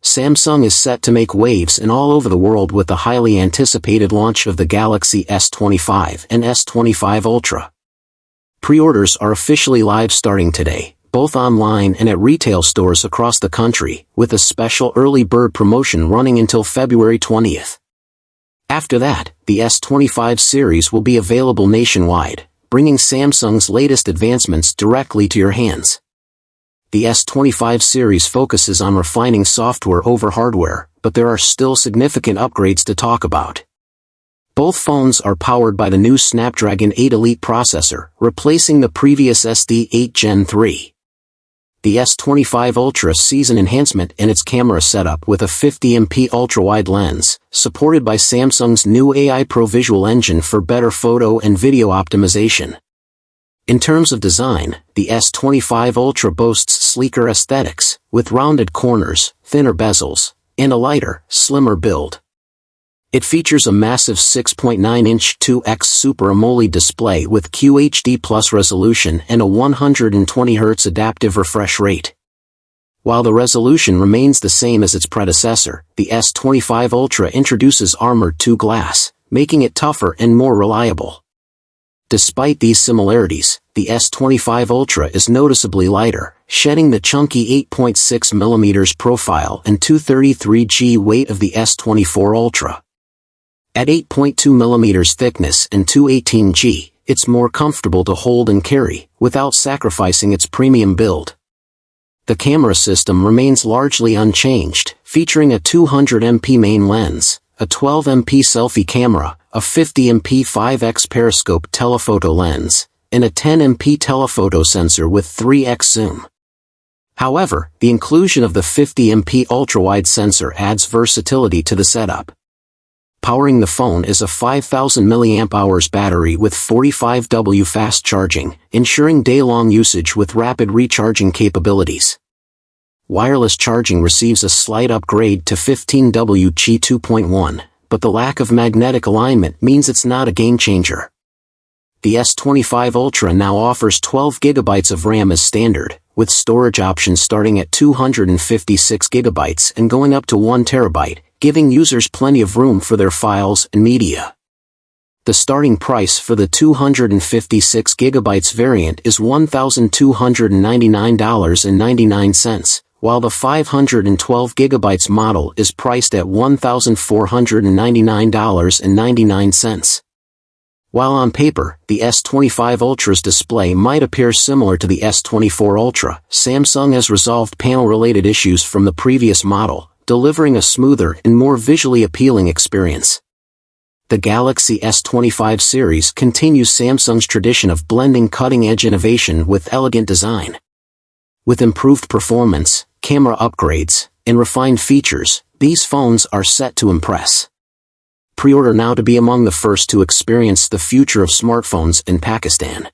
Samsung is set to make waves and all over the world with the highly anticipated launch of the Galaxy S25 and S25 Ultra. Pre-orders are officially live starting today, both online and at retail stores across the country, with a special early bird promotion running until February 20th. After that, the S25 series will be available nationwide, bringing Samsung's latest advancements directly to your hands. The S25 series focuses on refining software over hardware, but there are still significant upgrades to talk about. Both phones are powered by the new Snapdragon 8 Elite processor, replacing the previous SD8 Gen 3. The S25 Ultra sees an enhancement in its camera setup with a 50MP ultrawide lens, supported by Samsung's new AI ProVisual engine for better photo and video optimization. In terms of design, the S25 Ultra boasts sleeker aesthetics, with rounded corners, thinner bezels, and a lighter, slimmer build. It features a massive 6.9-inch 2x Super AMOLED display with QHD+ resolution and a 120Hz adaptive refresh rate. While the resolution remains the same as its predecessor, the S25 Ultra introduces armored 2 glass, making it tougher and more reliable. Despite these similarities, the S25 Ultra is noticeably lighter, shedding the chunky 8.6mm profile and 233g weight of the S24 Ultra. At 8.2mm thickness and 218g, it's more comfortable to hold and carry, without sacrificing its premium build. The camera system remains largely unchanged, featuring a 200MP main lens, a 12MP selfie camera, a 50MP 5x periscope telephoto lens, and a 10MP telephoto sensor with 3x zoom. However, the inclusion of the 50MP ultrawide sensor adds versatility to the setup. Powering the phone is a 5000 mAh battery with 45W fast charging, ensuring day-long usage with rapid recharging capabilities. Wireless charging receives a slight upgrade to 15W Qi 2.1, but the lack of magnetic alignment means it's not a game-changer. The S25 Ultra now offers 12GB of RAM as standard, with storage options starting at 256GB and going up to 1TB, giving users plenty of room for their files and media. The starting price for the 256GB variant is $1,299.99, while the 512GB model is priced at $1,499.99. While on paper, the S25 Ultra's display might appear similar to the S24 Ultra, Samsung has resolved panel-related issues from the previous model, delivering a smoother and more visually appealing experience. The Galaxy S25 series continues Samsung's tradition of blending cutting-edge innovation with elegant design. With improved performance, camera upgrades, and refined features, these phones are set to impress. Pre-order now to be among the first to experience the future of smartphones in Pakistan.